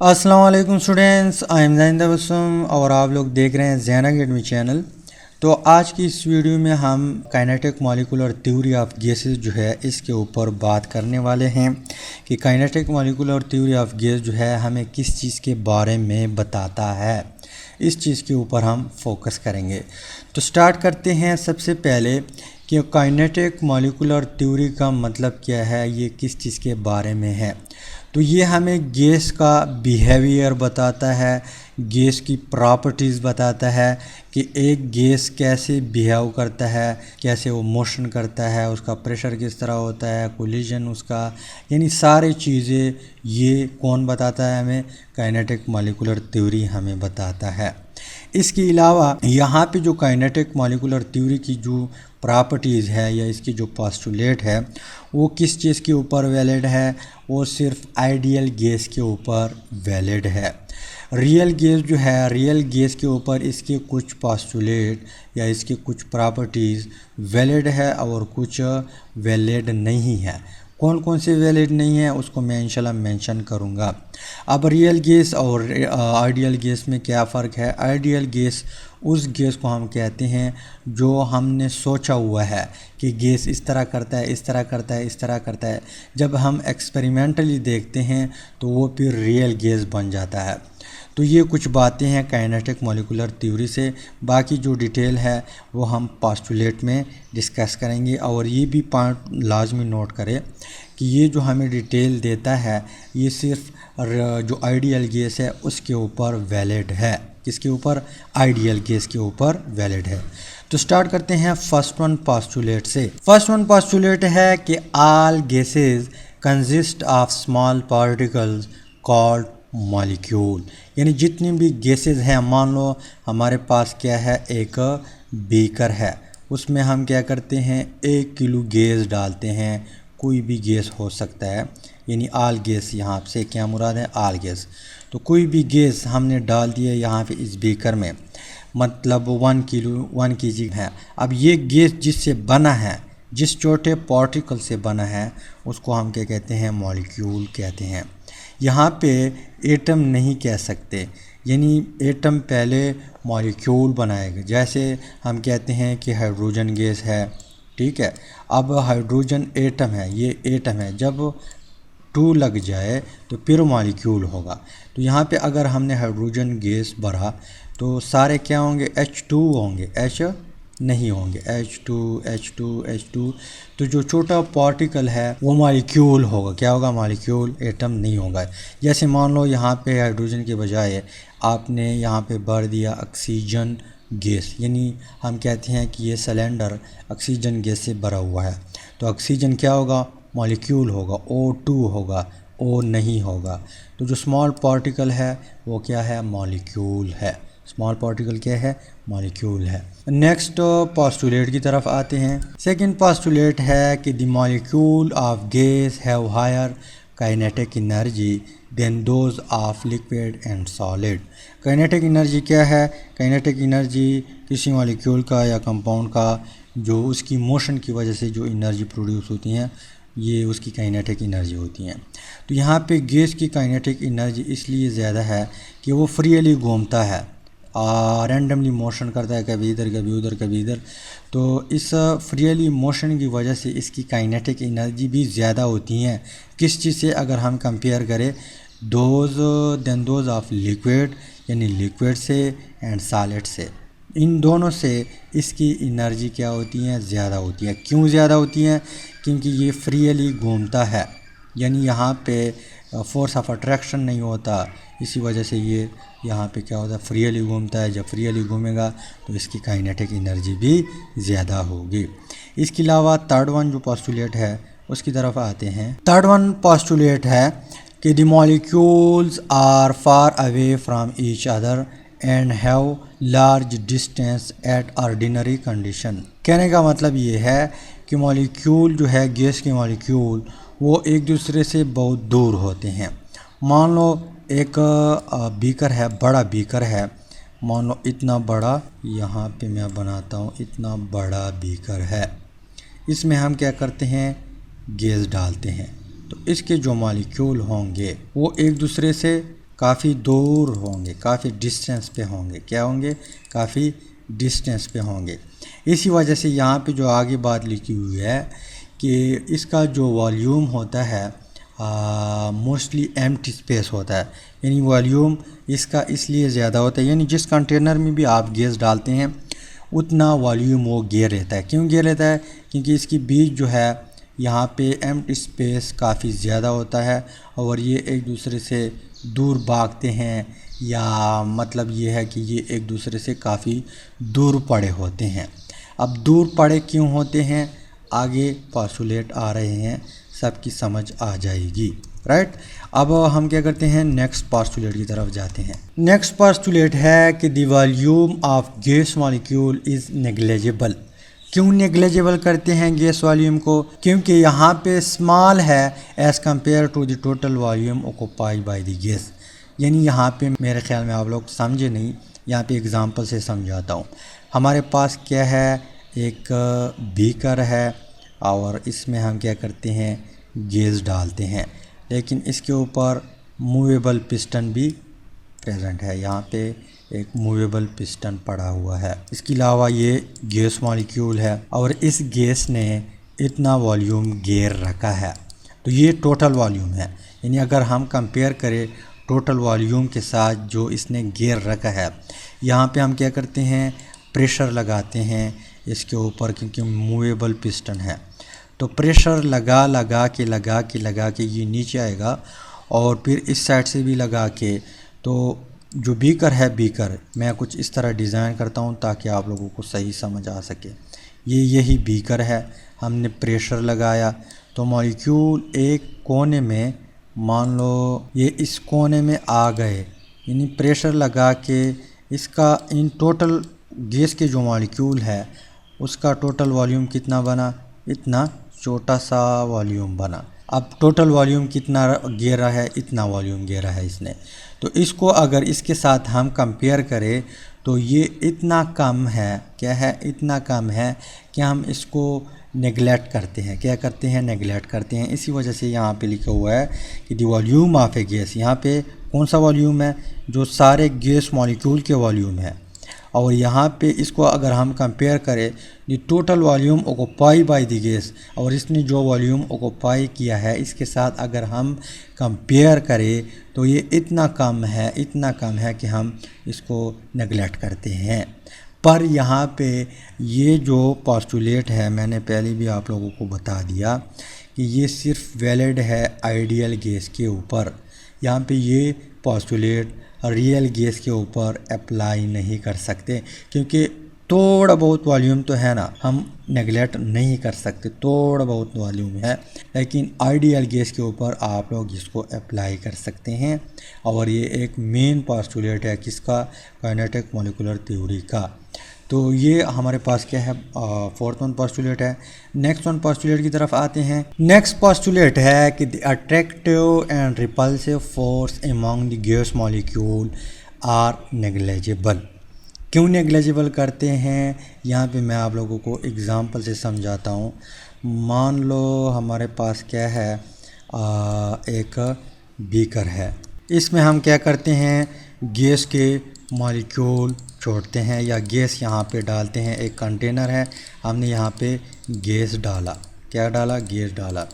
अस्सलाम वालेकुम students, I am ज़ैन तबस्सुम और आप लोग देख रहे हैं ज़ैन अकेडमी चैनल। तो आज की इस वीडियो में हम kinetic molecular theory of gases जो है इसके ऊपर बात करने वाले हैं कि kinetic molecular theory of gas जो है हमें किस चीज़ के बारे में बताता है। इस चीज़ के ऊपर हम फोकस करेंगे। तो स्टार्ट करते हैं सबसे पहले कि काइनेटिक मॉलिक्यूलर थ्योरी का मतलब क्या है, ये किस चीज़ के बारे में है। तो ये हमें गैस का बिहेवियर बताता है, गैस की प्रॉपर्टीज़ बताता है कि एक गैस कैसे बिहेव करता है, कैसे वो मोशन करता है, उसका प्रेशर किस तरह होता है, कोलिजन उसका, यानी सारी चीज़ें ये कौन बताता है हमें, काइनेटिक मॉलिक्यूलर थ्योरी हमें बताता है। इसके अलावा यहाँ पे जो काइनेटिक मॉलिक्यूलर थ्योरी की जो प्रॉपर्टीज़ है या इसकी जो पोस्टुलेट है वो किस चीज़ के ऊपर वैलिड है, वो सिर्फ आइडियल गैस के ऊपर वैलिड है। रियल गैस जो है, रियल गैस के ऊपर इसके कुछ पोस्टुलेट या इसके कुछ प्रॉपर्टीज़ वैलिड है और कुछ वैलिड नहीं है। कौन कौन से वैलिड नहीं है उसको मैं इंशाल्लाह मेंशन करूँगा। अब रियल गैस और आइडियल गैस में क्या फ़र्क है। आइडियल गैस उस गैस को हम कहते हैं जो हमने सोचा हुआ है कि गैस इस तरह करता है, इस तरह करता है, इस तरह करता है। जब हम एक्सपेरिमेंटली देखते हैं तो वो फिर रियल गैस बन जाता है। तो ये कुछ बातें हैं काइनेटिक मॉलिक्यूलर थ्योरी से। बाकी जो डिटेल है वो हम पोस्टुलेट में डिस्कस करेंगे। और ये भी पॉइंट लाजमी नोट करें कि ये जो हमें डिटेल देता है ये सिर्फ जो आइडियल गैस है उसके ऊपर वैलिड है। किसके ऊपर? आइडियल गैस के ऊपर वैलिड है। तो स्टार्ट करते हैं फर्स्ट वन पोस्टुलेट से। फर्स्ट वन पोस्टुलेट है कि all gases consist of small particles called molecule. यानी जितनी भी गैसेस हैं, मान लो हमारे पास क्या है, एक बीकर है, उसमें हम क्या करते हैं 1 किलो गैस डालते हैं। कोई भी गैस हो सकता है, यानी आल गैस, यहाँ से क्या मुराद है, आल गैस। तो कोई भी गैस हमने डाल दिया यहाँ पे इस बीकर में, मतलब 1 kg है। अब ये गैस जिससे बना है, जिस छोटे पार्टिकल से बना है, उसको हम क्या कहते हैं, मॉलिक्यूल कहते हैं। यहाँ पे एटम नहीं कह सकते, यानी एटम पहले मॉलिक्यूल बनाएगा। जैसे हम कहते हैं कि हाइड्रोजन गैस है, ठीक है। अब हाइड्रोजन एटम है, ये एटम है, जब 2 लग जाए तो फिर मॉलिक्यूल होगा। तो यहाँ पे अगर हमने हाइड्रोजन गैस भरा तो सारे क्या होंगे, H2 होंगे, H नहीं होंगे, H2 H2 H2। तो जो छोटा पार्टिकल है वो मॉलिक्यूल होगा। क्या होगा? मॉलिक्यूल, एटम नहीं होगा। जैसे मान लो यहाँ पे हाइड्रोजन के बजाय आपने यहाँ पे भर दिया ऑक्सीजन गैस, यानी हम कहते हैं कि ये सिलेंडर ऑक्सीजन गैस से भरा हुआ है। तो ऑक्सीजन क्या होगा? मॉलिक्यूल होगा, O2 होगा, O नहीं होगा। तो जो स्मॉल पार्टिकल है वो क्या है? मॉलिक्यूल है। स्मॉल पार्टिकल क्या है? मॉलिक्यूल है। नेक्स्ट पोस्टुलेट की तरफ आते हैं। सेकंड पोस्टुलेट है कि the molecule of gas have higher kinetic energy than those of liquid and solid. Kinetic energy क्या है? काइनेटिक एनर्जी किसी मॉलिक्यूल का या कंपाउंड का जो उसकी मोशन की वजह से जो एनर्जी प्रोड्यूस होती हैं, ये उसकी काइनेटिक एनर्जी होती हैं। तो यहाँ पे गैस की काइनेटिक एनर्जी इसलिए ज़्यादा है कि वो फ्रीली घूमता है, रैंडमली मोशन करता है, कभी इधर कभी उधर कभी इधर। तो इस फ्रीली मोशन की वजह से इसकी काइनेटिक एनर्जी भी ज़्यादा होती हैं। किस चीज़ से? अगर हम कंपेयर करें दोज ऑफ लिक्विड, यानी लिक्विड से, एंड सॉलिड से, इन दोनों से इसकी एनर्जी क्या होती है? ज़्यादा होती है। क्यों ज़्यादा होती हैं? क्योंकि ये फ्रीली घूमता है, यानी यहाँ पे फोर्स ऑफ अट्रैक्शन नहीं होता, इसी वजह से ये यहाँ पे क्या होता है, फ्रीली घूमता है। जब फ्रीली घूमेगा तो इसकी काइनेटिक एनर्जी भी ज़्यादा होगी। इसके अलावा थर्ड वन जो पोस्टुलेट है उसकी तरफ आते हैं। थर्ड वन पोस्टुलेट है कि the molecules are far away from each other and have large distance at ordinary condition. कहने का मतलब ये है कि मॉलिक्यूल जो है, गैस के मॉलिक्यूल, वो एक दूसरे से बहुत दूर होते हैं। मान लो एक बीकर है, बड़ा बीकर है, मान लो इतना बड़ा, यहाँ पे मैं बनाता हूँ, इतना बड़ा बीकर है। इसमें हम क्या करते हैं, गैस डालते हैं। तो इसके जो मॉलिक्यूल होंगे वो एक दूसरे से काफ़ी दूर होंगे, काफ़ी डिस्टेंस पे होंगे। क्या होंगे? काफ़ी डिस्टेंस पे होंगे। इसी वजह से यहाँ पे जो आगे बात लिखी हुई है कि इसका जो वॉल्यूम होता है मोस्टली एम्प्टी स्पेस होता है, यानी वॉल्यूम इसका इसलिए ज़्यादा होता है, यानी जिस कंटेनर में भी आप गैस डालते हैं उतना वॉल्यूम वो घेर लेता है। क्यों घेर लेता है? क्योंकि इसकी बीच जो है यहाँ पे एम्प्टी स्पेस काफ़ी ज़्यादा होता है और ये एक दूसरे से दूर भागते हैं, या मतलब ये है कि ये एक दूसरे से काफ़ी दूर पड़े होते हैं। अब दूर पड़े क्यों होते हैं, आगे पोस्टुलेट आ रहे हैं, सबकी समझ आ जाएगी, राइट। अब हम क्या करते हैं, नेक्स्ट पोस्टुलेट की तरफ जाते हैं। नेक्स्ट पोस्टुलेट है कि the volume of gas molecule is negligible. क्यों नेग्लिजिबल करते हैं गैस वॉल्यूम को? क्योंकि यहाँ पे स्मॉल है as compare to the total volume occupied by the gas. यानी यहाँ पे मेरे ख्याल में आप लोग समझे नहीं, यहाँ पे एग्जांपल से समझाता हूँ। हमारे पास क्या है, एक बीकर है और इसमें हम क्या करते हैं, गैस डालते हैं, लेकिन इसके ऊपर मूवेबल पिस्टन भी प्रेजेंट है। यहाँ पे एक मूवेबल पिस्टन पड़ा हुआ है। इसके अलावा ये गैस मॉलिक्यूल है और इस गैस ने इतना वॉल्यूम घेर रखा है, तो ये टोटल वॉल्यूम है। यानी अगर हम कंपेयर करें टोटल वॉल्यूम के साथ जो इसने घेर रखा है, यहाँ पे हम क्या करते हैं, प्रेशर लगाते हैं इसके ऊपर, क्योंकि मूवेबल पिस्टन है। तो प्रेशर लगा के ये नीचे आएगा और फिर इस साइड से भी लगा के, तो जो बीकर है, बीकर मैं कुछ इस तरह डिज़ाइन करता हूँ ताकि आप लोगों को सही समझ आ सके। यही बीकर है, हमने प्रेशर लगाया तो मॉलिक्यूल एक कोने में, मान लो ये इस कोने में आ गए, यानी प्रेशर लगा के इसका इन टोटल गैस के जो मॉलिक्यूल है उसका टोटल वॉल्यूम कितना बना, इतना छोटा सा वॉल्यूम बना। अब टोटल वॉल्यूम कितना घेरा है, इतना वॉल्यूम घेरा है इसने। तो इसको अगर इसके साथ हम कंपेयर करें तो ये इतना कम है, क्या है, इतना कम है कि हम इसको नेगलेक्ट करते हैं। क्या करते हैं? नेगलेक्ट करते हैं। इसी वजह से यहाँ पे लिखा हुआ है कि the volume of A gas, यहाँ पे कौन सा वॉल्यूम है, जो सारे गैस मॉलिक्यूल के वॉल्यूम है। और यहाँ पे इसको अगर हम कंपेयर करें the total volume occupy bye the gas, और इसने जो वॉल्यूम ऑक्युपाई किया है इसके साथ अगर हम कंपेयर करें तो ये इतना कम है कि हम इसको नेगलेक्ट करते हैं। पर यहाँ पे ये जो पोस्टुलेट है, मैंने पहले भी आप लोगों को बता दिया कि ये सिर्फ वैलिड है आइडियल गैस के ऊपर। यहाँ पे ये पोस्टुलेट रियल गैस के ऊपर अप्लाई नहीं कर सकते, क्योंकि थोड़ा बहुत वॉल्यूम तो है ना, हम नेगलेक्ट नहीं कर सकते, थोड़ा बहुत वॉल्यूम है, लेकिन आइडियल गैस के ऊपर आप लोग इसको अप्लाई कर सकते हैं। और ये एक मेन पोस्टुलेट है किसका, काइनेटिक मॉलिक्यूलर थ्योरी का। तो ये हमारे पास क्या है, फोर्थ वन पोस्टुलेट है। नेक्स्ट वन पोस्टुलेट की तरफ आते हैं। नेक्स्ट पोस्टुलेट है कि the attractive and repulsive force among the gas molecule are negligible. क्यों नेग्लिजिबल करते हैं, यहाँ पे मैं आप लोगों को एग्जांपल से समझाता हूँ। मान लो हमारे पास क्या है, एक बीकर है, इसमें हम क्या करते हैं, गैस के मॉलिक्यूल छोड़ते हैं या गैस यहाँ पे डालते हैं। एक कंटेनर है, हमने यहाँ पे गैस डाला, क्या डाला, गैस डाला।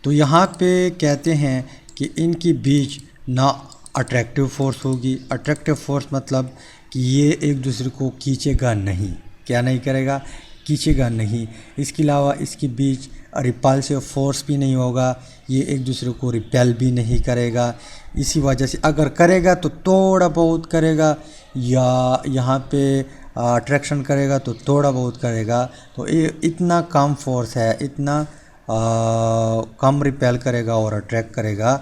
तो यहाँ पे कहते हैं कि इनकी बीच ना अट्रैक्टिव फोर्स होगी। अट्रैक्टिव फोर्स मतलब कि ये एक दूसरे को खींचेगा नहीं, क्या नहीं करेगा, खींचेगा नहीं। इसके अलावा इसके बीच रिपल्सिव फोर्स भी नहीं होगा, ये एक दूसरे को रिपेल भी नहीं करेगा। इसी वजह से अगर करेगा तो थोड़ा बहुत करेगा, या यहाँ पे अट्रैक्शन करेगा तो थोड़ा बहुत करेगा। तो ये इतना कम फोर्स है, इतना कम रिपेल करेगा और अट्रैक्ट करेगा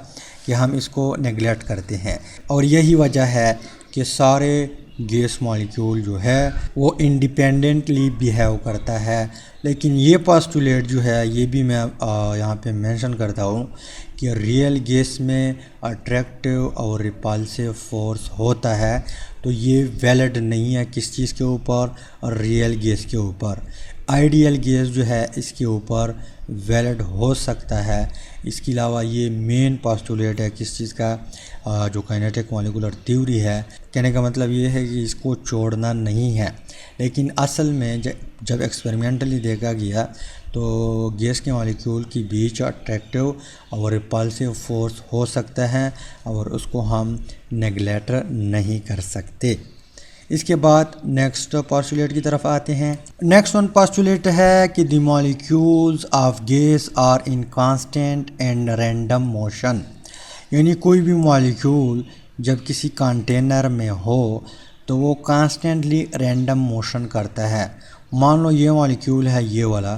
कि हम इसको नेगलेक्ट करते हैं। और यही वजह है कि सारे गैस मॉलिक्यूल जो है वो इंडिपेंडेंटली बिहेव करता है। लेकिन ये पोस्टुलेट जो है ये भी मैं यहाँ पे मेंशन करता हूँ कि रियल गैस में अट्रैक्टिव और रिपल्सिव फोर्स होता है, तो ये वैलिड नहीं है किस चीज़ के ऊपर, रियल गैस के ऊपर। आइडियल गैस जो है इसके ऊपर वैलिड हो सकता है। इसके अलावा ये मेन पोस्टुलेट है किस चीज़ का, जो काइनेटिक मॉलिक्यूलर थ्योरी है। कहने का मतलब ये है कि इसको छोड़ना नहीं है, लेकिन असल में जब एक्सपेरिमेंटली देखा गया तो गैस के मॉलिक्यूल के बीच अट्रैक्टिव और रिपल्सिव फोर्स हो सकता है और उसको हम नेगलेक्ट नहीं कर सकते। इसके बाद नेक्स्ट पोस्टुलेट की तरफ आते हैं। नेक्स्ट वन पोस्टुलेट है कि the molecules of gas are in constant and random motion, यानी कोई भी मॉलिक्यूल जब किसी कंटेनर में हो तो वो कांस्टेंटली रैंडम मोशन करता है। मान लो ये मॉलिक्यूल है ये वाला,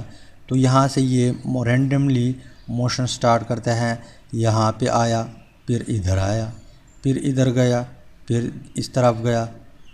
तो यहाँ से ये रैंडमली मोशन स्टार्ट करता है, यहाँ पे आया, फिर इधर आया, फिर इधर गया, फिर इस तरफ गया,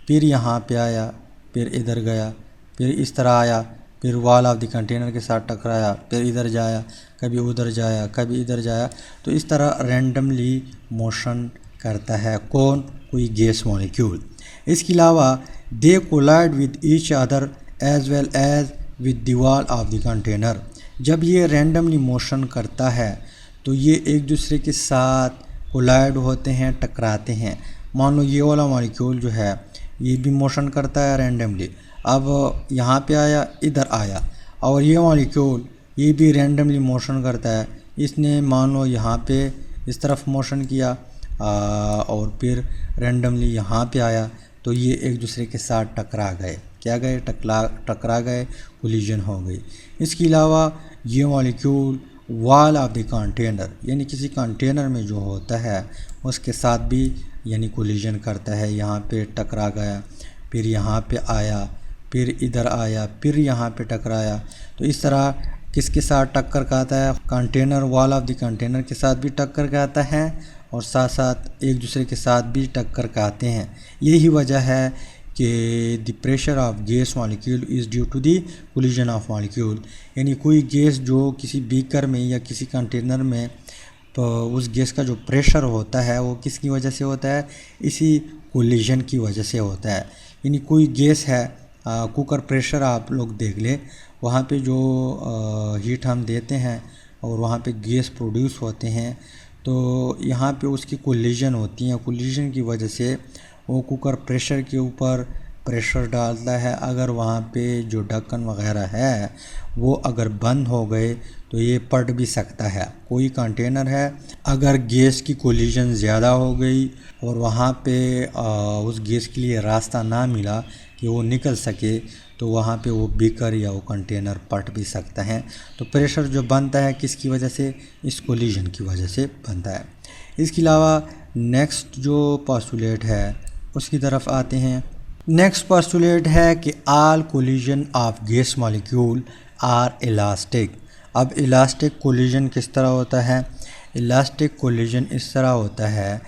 फिर यहाँ पे आया, फिर इधर गया, फिर इस तरह आया, फिर वॉल ऑफ द कंटेनर के साथ टकराया, फिर इधर जाया, कभी उधर जाया, कभी इधर जाया। तो इस तरह रैंडमली मोशन करता है कौन, कोई गैस मॉलिक्यूल। इसके अलावा they collide with each other as well as with the wall of the container. जब ये रैंडमली मोशन करता है तो ये एक दूसरे के साथ कोलाइड होते हैं, टकराते हैं। मान लो ये वाला मॉलिक्यूल जो है ये भी मोशन करता है रैंडमली, अब यहाँ पे आया, इधर आया, और ये मॉलिक्यूल ये भी रैंडमली मोशन करता है। इसने मान लो यहाँ पे इस तरफ मोशन किया और फिर रैंडमली यहाँ पे आया, तो ये एक दूसरे के साथ टकरा गए, क्या गए, टकरा गए, कोलिजन हो गई। इसके अलावा ये molecule wall of the container, यानी किसी कंटेनर में जो होता है उसके साथ भी यानी कोलिजन करता है। यहाँ पे टकरा गया, फिर यहाँ पे आया, फिर इधर आया, फिर यहाँ पे टकराया। तो इस तरह किसके साथ टक्कर खाता है, container, wall of the container के साथ भी टक्कर खाता है और साथ साथ एक दूसरे के साथ भी टक्कर खाते हैं। यही वजह है कि the pressure of gas molecule is due to the collision of molecule, यानी कोई गैस जो किसी बीकर में या किसी कंटेनर में, तो उस गैस का जो प्रेशर होता है वो किसकी वजह से होता है, इसी कोलिजन की वजह से होता है। यानी कोई गैस है, कुकर प्रेशर आप लोग देख ले, वहाँ पे जो हीट हम देते हैं और वहाँ पे गैस प्रोड्यूस होते हैं, तो यहाँ पे उसकी कोलिजन होती है। कोलिजन की वजह से वो कुकर प्रेशर के ऊपर प्रेशर डालता है। अगर वहाँ पे जो ढक्कन वगैरह है वो अगर बंद हो गए तो ये फट भी सकता है। कोई कंटेनर है, अगर गैस की कोलिजन ज़्यादा हो गई और वहाँ पे उस गैस के लिए रास्ता ना मिला कि वो निकल सके, तो वहाँ पे वो बीकर या वो कंटेनर फट भी सकता है। तो प्रेशर जो बनता है किसकी वजह से, इस कोलिजन की वजह से बनता है। इसके अलावा नेक्स्ट जो पोस्टुलेट है उसकी तरफ आते हैं। नेक्स्ट पोस्टुलेट है कि all collision of gas molecule are elastic. अब इलास्टिक कोलिजन किस तरह होता है, इलास्टिक कोलिजन इस तरह होता है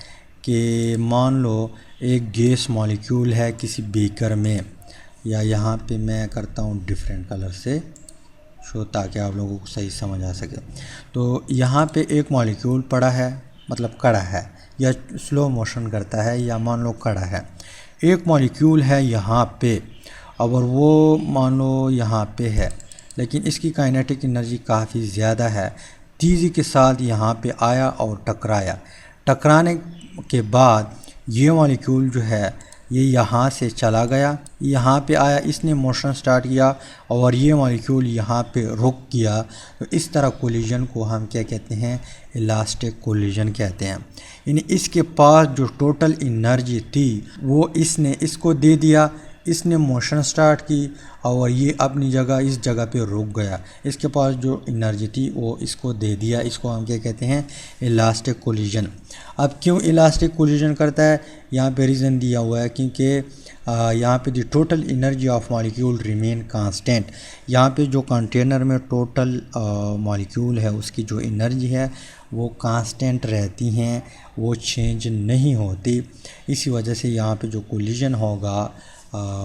कि मान लो एक गैस मॉलिक्यूल है किसी बीकर में, या यहाँ पे मैं करता हूँ डिफरेंट कलर से शो ताकि आप लोगों को सही समझ आ सके। तो यहाँ पे एक मॉलिक्यूल पड़ा है, मतलब कड़ा है या स्लो मोशन करता है, या मान लो कड़ा है। एक मॉलिक्यूल है यहाँ पे और वो मान लो यहाँ पे है, लेकिन इसकी काइनेटिक एनर्जी काफ़ी ज़्यादा है। तेज़ी के साथ यहाँ पे आया और टकराया। टकराने के बाद ये मॉलिक्यूल जो है ये यहाँ से चला गया, यहाँ पे आया, इसने मोशन स्टार्ट किया और ये मॉलिक्यूल यहाँ पे रुक गया। तो इस तरह कोलिजन को हम क्या कहते हैं, इलास्टिक कोलिजन कहते हैं। यानी इसके पास जो टोटल एनर्जी थी वो इसने इसको दे दिया, इसने मोशन स्टार्ट की और ये अपनी जगह इस जगह पे रुक गया। इसके पास जो एनर्जी थी वो इसको दे दिया, इसको हम क्या कहते हैं, इलास्टिक कोलिजन। अब क्यों इलास्टिक कोलिजन करता है, यहाँ पे रीज़न दिया हुआ है क्योंकि यहाँ पे the total energy of molecule remain constant. यहाँ पे जो कंटेनर में टोटल मॉलिक्यूल है उसकी जो एनर्जी है वो कांस्टेंट रहती हैं, वो चेंज नहीं होती। इसी वजह से यहाँ पे जो कोलिजन होगा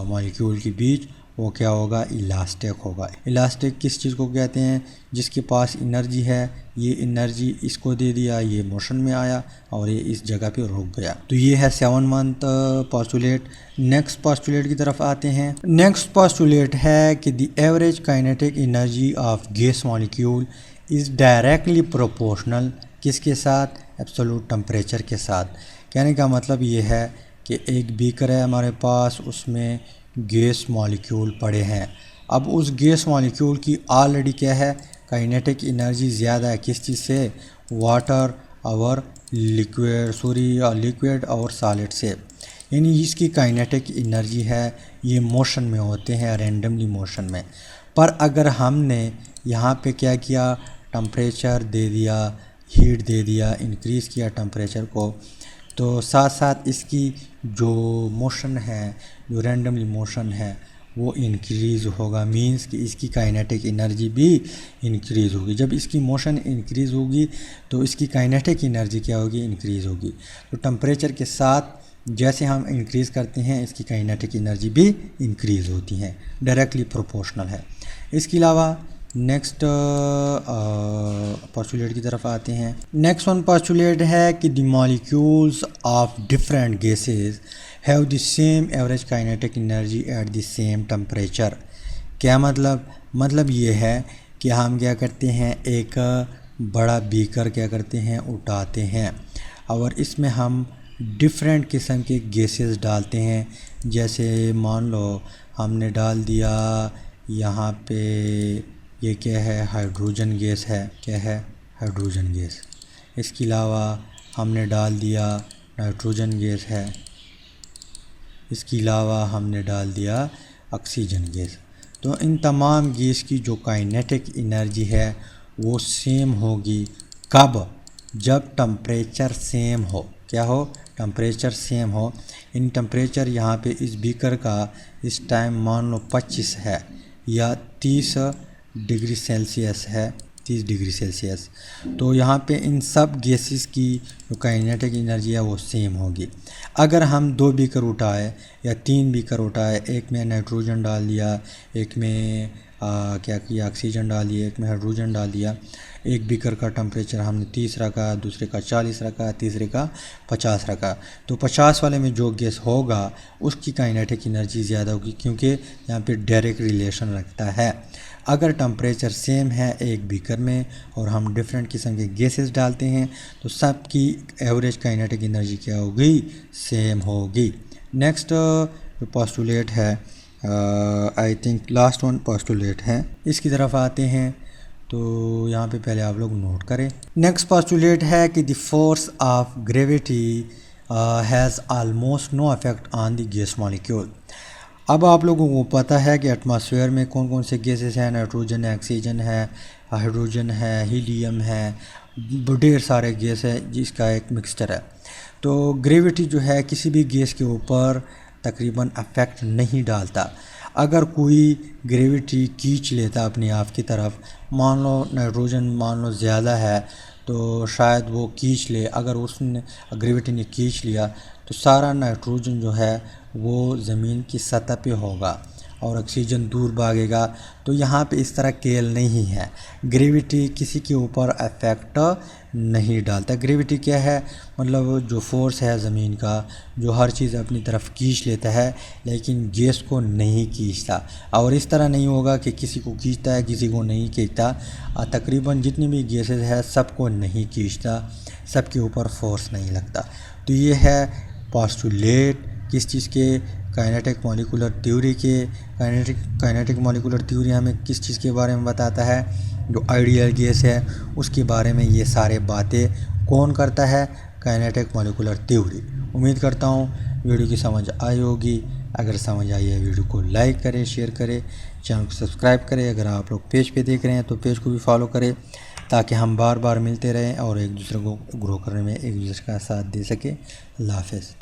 मॉलिक्यूल के बीच वो क्या होगा, इलास्टिक होगा। इलास्टिक किस चीज़ को कहते हैं, जिसके पास एनर्जी है, ये एनर्जी इसको दे दिया, ये मोशन में आया और ये इस जगह पे रुक गया। तो ये है 7 मंथ पोस्टुलेट। नेक्स्ट पोस्टुलेट की तरफ आते हैं। नेक्स्ट पोस्टुलेट है कि the average kinetic energy of gas molecule is directly proportional किसके साथ, एब्सोल्यूट टेम्परेचर के साथ। कहने का मतलब ये है कि एक बीकर है हमारे पास, उसमें गैस मॉलिक्यूल पड़े हैं। अब उस गैस मॉलिक्यूल की ऑलरेडी क्या है, काइनेटिक एनर्जी ज़्यादा है किस चीज़ से, वाटर और लिक्विड और सॉलिड से। यानी इसकी काइनेटिक एनर्जी है, ये मोशन में होते हैं, रैंडमली मोशन में। पर अगर हमने यहाँ पे क्या किया, टेम्परेचर दे दिया, हीट दे दिया, इंक्रीज़ किया टेम्परेचर को, तो साथ साथ इसकी जो मोशन है, जो रैंडमली मोशन है, वो इंक्रीज़ होगा। मींस कि इसकी काइनेटिक एनर्जी भी इंक्रीज़ होगी। जब इसकी मोशन इंक्रीज़ होगी तो इसकी काइनेटिक एनर्जी क्या होगी, इंक्रीज़ होगी। तो टेम्परेचर के साथ जैसे हम इंक्रीज़ करते हैं, इसकी काइनेटिक एनर्जी भी इंक्रीज़ होती है, डायरेक्टली प्रोपोर्शनल है। इसके अलावा नेक्स्ट पोस्टुलेट की तरफ आते हैं। नेक्स्ट वन पोस्टुलेट है कि the molecules of different gases have the same average kinetic energy at the same temperature. क्या मतलब ये है कि हम क्या करते हैं, एक बड़ा बीकर क्या करते हैं, उठाते हैं और इसमें हम डिफरेंट किस्म के गैसेस डालते हैं। जैसे मान लो हमने डाल दिया यहाँ पे, ये क्या है, हाइड्रोजन गैस है, क्या है, हाइड्रोजन गैस। इसके अलावा हमने डाल दिया नाइट्रोजन गैस है, इसके अलावा हमने डाल दिया ऑक्सीजन गैस। तो इन तमाम गैस की जो काइनेटिक एनर्जी है वो सेम होगी। कब, जब टेम्परेचर सेम हो। क्या हो, टेम्परेचर सेम हो। इन टेम्परेचर यहाँ पे इस बीकर का इस टाइम मान लो 25 है या 30 डिग्री सेल्सियस है, 30 डिग्री सेल्सियस। तो यहाँ पे इन सब गैसेस की जो काइनेटिक एनर्जी है वो सेम होगी। अगर हम 2 बीकर उठाए या 3 बीकर उठाए, एक में नाइट्रोजन डाल दिया, एक में क्या किया, ऑक्सीजन डाल दिया, एक में हाइड्रोजन डाल दिया, एक बीकर का टेम्परेचर हमने 30 रखा, दूसरे का 40 रखा, तीसरे का 50 रखा, तो 50 वाले में जो गैस होगा उसकी काइनेटिक एनर्जी ज़्यादा होगी, क्योंकि यहाँ पे डायरेक्ट रिलेशन रखता है। अगर टेम्परेचर सेम है एक बीकर में और हम डिफरेंट किस्म के गैसेस डालते हैं तो सब की एवरेज काइनेटिक एनर्जी क्या होगी, सेम होगी। नेक्स्ट जो पोस्टुलेट है, I think last one postulate है, इसकी तरफ आते हैं। तो यहाँ पे पहले आप लोग नोट करें। नेक्स्ट पोस्टुलेट है कि the force of gravity has almost no effect on the gas molecule. अब आप लोगों को पता है कि एटमॉस्फेयर में कौन कौन से गैसेस हैं, नाइट्रोजन है, ऑक्सीजन है, हाइड्रोजन है, हीलियम है, ढेर सारे गैस है जिसका एक मिक्सचर है। तो ग्रेविटी जो है किसी भी गैस के ऊपर तकरीबन अफेक्ट नहीं डालता। अगर कोई ग्रेविटी खींच लेता अपने आप की तरफ, मान लो नाइट्रोजन मान लो ज़्यादा है तो शायद वो खींच ले। अगर उसने ग्रेविटी ने खींच लिया तो सारा नाइट्रोजन जो है वो ज़मीन की सतह पे होगा और ऑक्सीजन दूर भागेगा। तो यहाँ पे इस तरह खेल नहीं है, ग्रेविटी किसी के ऊपर अफेक्ट नहीं डालता। ग्रेविटी क्या है, मतलब जो फोर्स है ज़मीन का, जो हर चीज़ अपनी तरफ खींच लेता है लेकिन गैस को नहीं खींचता। और इस तरह नहीं होगा कि किसी को खींचता है किसी को नहीं खींचता। तकरीबन जितनी भी गैसेस है सबको नहीं खींचता, सबके ऊपर फोर्स नहीं लगता। तो ये है पोस्टुलेट किस चीज़ के, काइनेटिक मॉलिक्यूलर थ्योरी के। काइनेटिक मॉलिक्यूलर थ्योरी हमें किस चीज़ के बारे में बताता है, जो आइडियल गैस है उसके बारे में ये सारे बातें कौन करता है, काइनेटिक मॉलिक्यूलर थ्योरी। उम्मीद करता हूँ वीडियो की समझ आई होगी। अगर समझ आई है वीडियो को लाइक करें, शेयर करें, चैनल को सब्सक्राइब करें। अगर आप लोग पेज पे देख रहे हैं तो पेज को भी फॉलो करें ताकि हम बार बार मिलते रहें और एक दूसरे को ग्रो करने में एक दूसरे का साथ दे सकें। अल्लाह हाफ़िज़।